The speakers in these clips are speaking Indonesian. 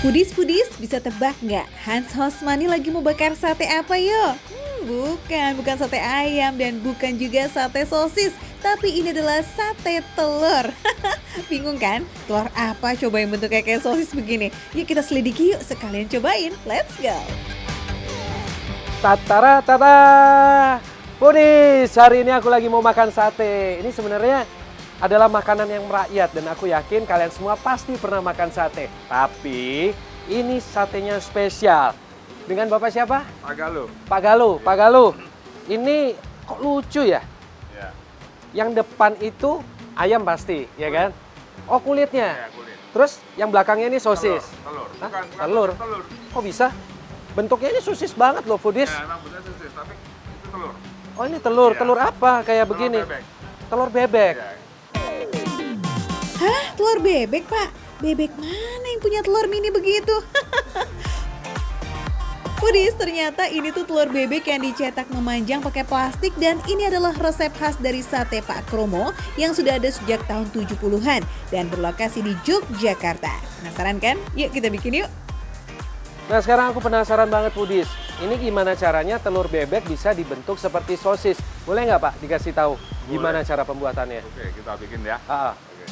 Foodies, bisa tebak nggak? Hans Hosmani lagi mau bakar sate apa yo? Bukan sate ayam dan bukan juga sate sosis. Tapi ini adalah sate telur. Bingung kan? Telur apa coba yang bentuknya kayak sosis begini? Yuk kita selidiki yuk, sekalian cobain. Let's go! Tatara tata. Foodies, hari ini aku lagi mau makan sate. Ini sebenarnya adalah makanan yang merakyat dan aku yakin kalian semua pasti pernah makan sate. Tapi ini satenya spesial. Dengan Bapak siapa? Pak Galuh. Pak Galuh. Ini kok lucu ya? Ya. Yang depan itu ayam pasti, ya kan? Oh, kulitnya. Ya, kulit. Terus yang belakangnya ini sosis. Telur. Hah? Bukan Telur. telur. Kok bisa? Bentuknya ini sosis banget loh, Foodies. Ya, emang bener sosis, tapi itu telur. Oh, ini telur. Iya. Telur apa kayak Telur begini? bebek. Telur bebek. Ya. Hah? Telur bebek, Pak? Bebek mana yang punya telur mini begitu? Foodies, ternyata ini tuh telur bebek yang dicetak memanjang pakai plastik dan ini adalah resep khas dari sate Pak Kromo yang sudah ada sejak tahun 70-an dan berlokasi di Yogyakarta. Penasaran kan? Yuk kita bikin yuk! Nah, sekarang aku penasaran banget, Foodies. Ini gimana caranya telur bebek bisa dibentuk seperti sosis? Boleh nggak, Pak, dikasih tahu gimana cara pembuatannya? Oke, kita bikin ya. Ah, Oke.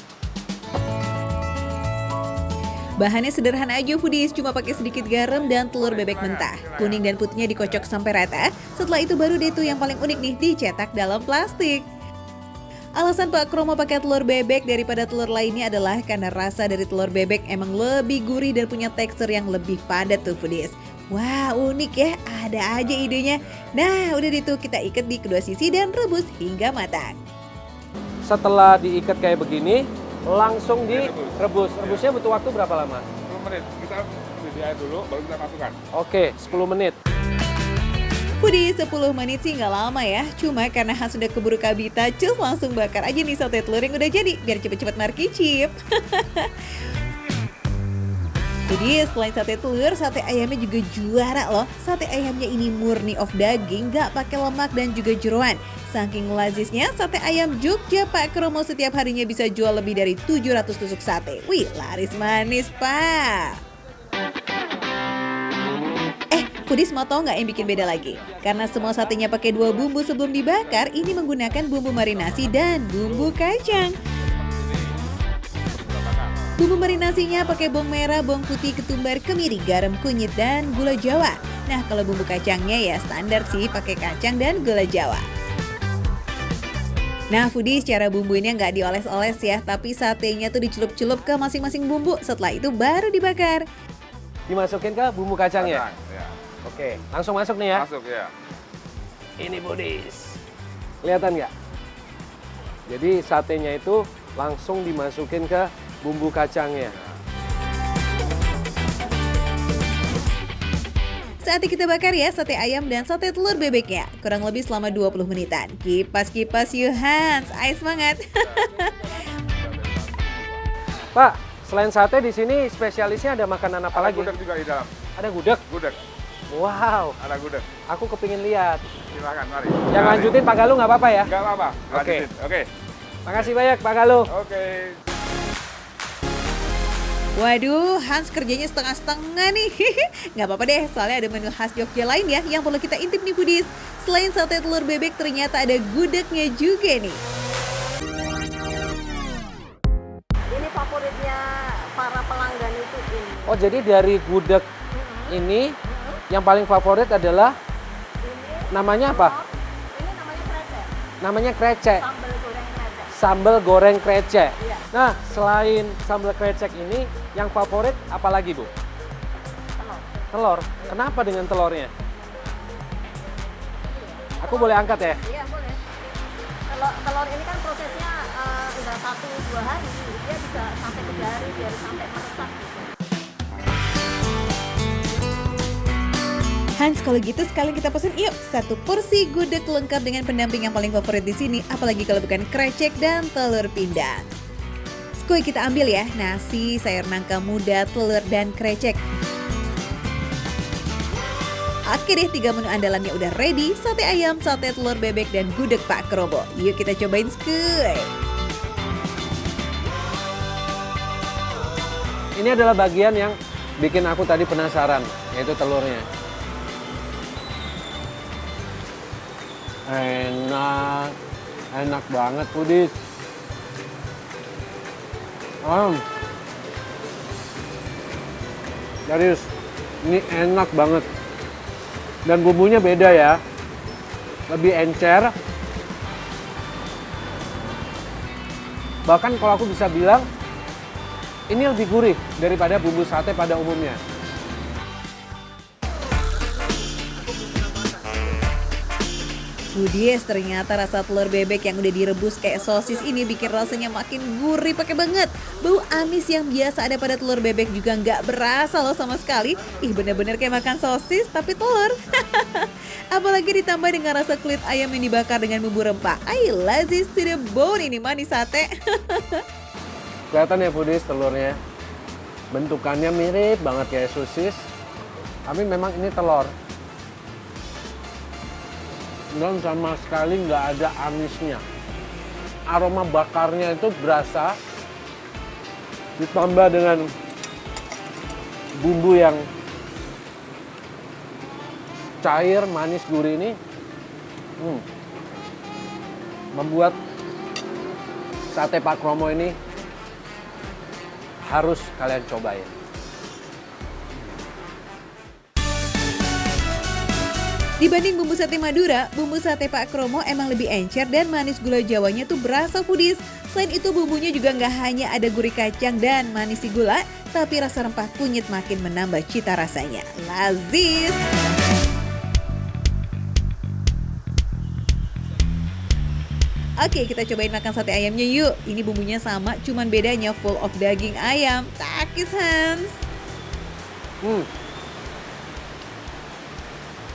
Bahannya sederhana aja Foodies, cuma pakai sedikit garam dan telur bebek mentah. Kuning dan putihnya dikocok sampai rata. Setelah itu baru deh tuh yang paling unik nih, dicetak dalam plastik. Alasan Pak Kromo pakai telur bebek daripada telur lainnya adalah karena rasa dari telur bebek emang lebih gurih dan punya tekstur yang lebih padat tuh Foodies. Wah, unik ya, ada aja idenya. Nah, udah itu kita ikat di kedua sisi dan rebus hingga matang. setelah diikat kayak begini, langsung direbus. Rebusnya butuh waktu berapa lama? 10 menit. Kita mendidih air dulu, baru kita masukkan. Oke, 10 menit. Foodies, 10 menit sih nggak lama ya. Cuma karena Hans sudah keburu kabita, cus langsung bakar aja nih sate telur yang udah jadi. Biar cepet-cepet markicip. Foodies, selain sate telur, sate ayamnya juga juara loh. Sate ayamnya ini murni of daging, nggak pakai lemak dan juga jeroan. Saking lazisnya, sate ayam Jogja Pak Kromo setiap harinya bisa jual lebih dari 700 tusuk sate. Wih, laris manis, Pak! Foodies mau tau nggak yang bikin beda lagi? Karena semua satenya pakai 2 bumbu sebelum dibakar, ini menggunakan bumbu marinasi dan bumbu kacang. Bumbu marinasinya pakai bawang merah, bawang putih, ketumbar, kemiri, garam, kunyit, dan gula jawa. Nah, kalau bumbu kacangnya ya standar sih pakai kacang dan gula jawa. Nah, Foodies, cara bumbunya nggak dioles-oles ya, tapi satenya tuh dicelup-celup ke masing-masing bumbu. Setelah itu baru dibakar. Dimasukin ke bumbu kacangnya? Kacang, ya. Oke, langsung masuk nih ya. Masuk ya. Ini Foodies. Kelihatan nggak? Jadi satenya itu langsung dimasukin ke bumbu kacangnya. Saatnya kita bakar ya sate ayam dan sate telur bebeknya. Kurang lebih selama 20 menitan. Kipas-kipas yuk Hans, ayo semangat. Pak, selain sate di sini spesialisnya ada makanan apa lagi? Gudeg juga di dalam. Ada gudeg. Gudeg. Wow, Ada gudeg. aku kepingin lihat. Silakan, mari. Yang lanjutin Pak Galuh nggak apa-apa ya? Nggak apa-apa. Oke. Lanjutin. Oke. Makasih banyak Pak Galuh. Oke. Waduh, Hans kerjanya setengah-setengah nih. Nggak apa-apa deh, soalnya ada menu khas Jogja lain ya yang perlu kita intip nih Foodies. Selain sate telur bebek, ternyata ada gudegnya juga nih. Ini favoritnya para pelanggan itu ini. Oh, jadi dari gudeg ini yang paling favorit adalah Ini namanya apa? Ini namanya krecek, Namanya krecek. sambal goreng krecek. Sambal goreng krecek. Iya. Nah, selain sambal krecek ini, yang favorit apa lagi, Bu? Telur. Telur. Kenapa dengan telurnya? Aku boleh angkat ya? Iya boleh. Telur ini kan prosesnya udah 1-2 hari, dia bisa sampai 3 hari biar sampai meresap gitu. Hans, kalau gitu sekalian kita pesen yuk. 1 porsi gudeg lengkap dengan pendamping yang paling favorit di sini, apalagi kalau bukan krecek dan telur pindang. Skuy kita ambil ya, nasi, sayur nangka muda, telur, dan krecek. Oke deh, 3 menu andalannya udah ready, sate ayam, sate telur bebek, dan gudeg Pak Kromo. Yuk kita cobain skuy. Ini adalah bagian yang bikin aku tadi penasaran, yaitu telurnya. Enak, enak banget Foodies. Serius, ini enak banget. Dan bumbunya beda ya, lebih encer. Bahkan kalau aku bisa bilang, ini lebih gurih daripada bumbu sate pada umumnya. Foodies, ternyata rasa telur bebek yang udah direbus kayak sosis ini bikin rasanya makin gurih pakai banget. Bau amis yang biasa ada pada telur bebek juga nggak berasa loh sama sekali. Ih, bener-bener kayak makan sosis tapi telur. Apalagi ditambah dengan rasa kulit ayam yang dibakar dengan bumbu rempah. I lazis to the bone, ini manis sate. Kelihatan ya Foodies telurnya. Bentukannya mirip banget kayak sosis. Tapi memang ini telur. Dan sama sekali nggak ada amisnya. Aroma bakarnya itu berasa, ditambah dengan bumbu yang cair, manis, gurih ini, membuat sate Pak Kromo ini harus kalian cobain. Dibanding bumbu sate Madura, bumbu sate Pak Kromo emang lebih encer dan manis gula Jawanya tuh berasa Foodies. Selain itu bumbunya juga nggak hanya ada gurih kacang dan manis si gula, tapi rasa rempah kunyit makin menambah cita rasanya. Lazis! Oke, kita cobain makan sate ayamnya yuk. Ini bumbunya sama, cuman bedanya full of daging ayam. Takis Hans!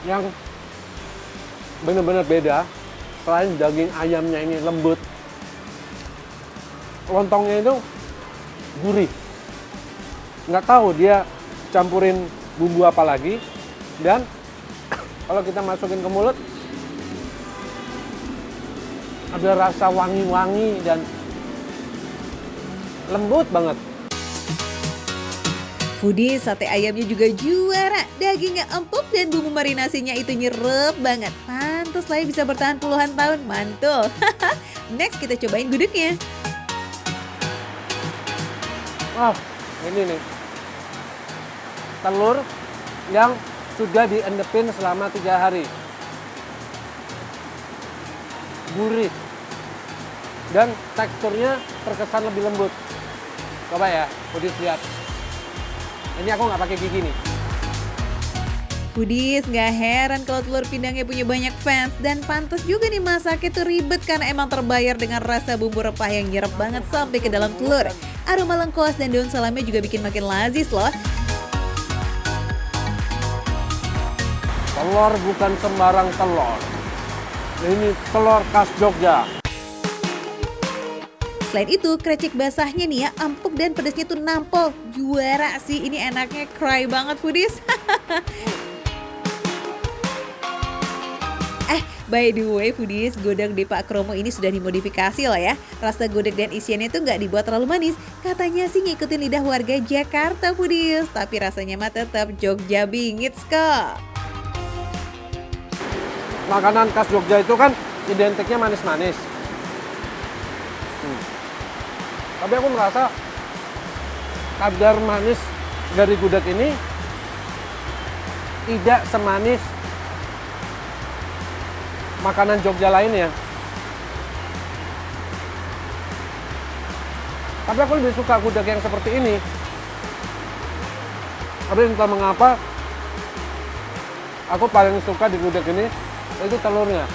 Yang benar-benar beda, selain daging ayamnya ini lembut, lontongnya itu gurih. Nggak tahu dia campurin bumbu apa lagi, dan kalau kita masukin ke mulut ada rasa wangi-wangi dan lembut banget. Foodies, sate ayamnya juga juara. Dagingnya empuk dan bumbu marinasinya itu nyerep banget. Pantes lah ya bisa bertahan puluhan tahun, mantul. Next kita cobain gudegnya. Wah, ini nih. Telur yang sudah diendepin selama 3 hari. Gurih. Dan teksturnya terkesan lebih lembut. Coba ya, Foodies lihat. Ini aku nggak pakai gigi nih. Foodies, nggak heran kalau telur pindangnya punya banyak fans. Dan pantas juga nih masaknya tuh ribet karena emang terbayar dengan rasa bumbu rempah yang nyerep banget sampai ke dalam telur. Aroma lengkuas dan daun salamnya juga bikin makin lazis loh. Telur bukan sembarang telur. Ini telur khas Jogja. Selain itu, krecek basahnya nih ya, empuk dan pedasnya tuh nampol. Juara sih, ini enaknya cry banget Foodies. By the way Foodies, gudeg di Pak Kromo ini sudah dimodifikasi loh ya. Rasa gudeg dan isiannya tuh nggak dibuat terlalu manis. Katanya sih ngikutin lidah warga Jakarta Foodies. Tapi rasanya mah tetap Jogja bingits kok. Makanan khas Jogja itu kan identiknya manis-manis. Tapi aku merasa kadar manis dari gudeg ini tidak semanis makanan Jogja lainnya. Tapi aku lebih suka gudeg yang seperti ini. Tapi entah mengapa aku paling suka di gudeg ini itu telurnya.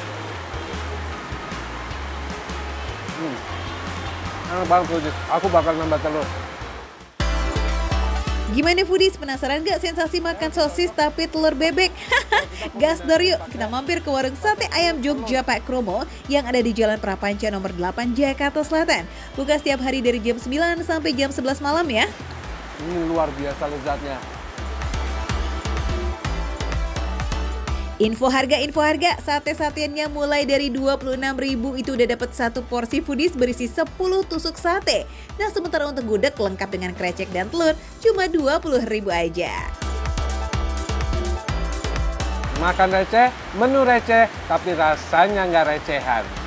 Enak banget Foodies. Aku bakal nambah telur. Gimana Foodies, penasaran gak sensasi makan sosis tapi telur bebek? Gasdor yuk, kita mampir ke warung sate ayam Jogja Pak Kromo yang ada di Jalan Prapanca nomor 8 Jakarta Selatan. Buka setiap hari dari jam 9 sampai jam 11 malam ya. Ini luar biasa lezatnya. Info harga, sate-satennya mulai dari 26.000 itu udah dapat satu porsi foodies berisi 10 tusuk sate. Nah, sementara untuk gudeg lengkap dengan krecek dan telur cuma 20.000 aja. Makan receh, menu receh, tapi rasanya nggak recehan.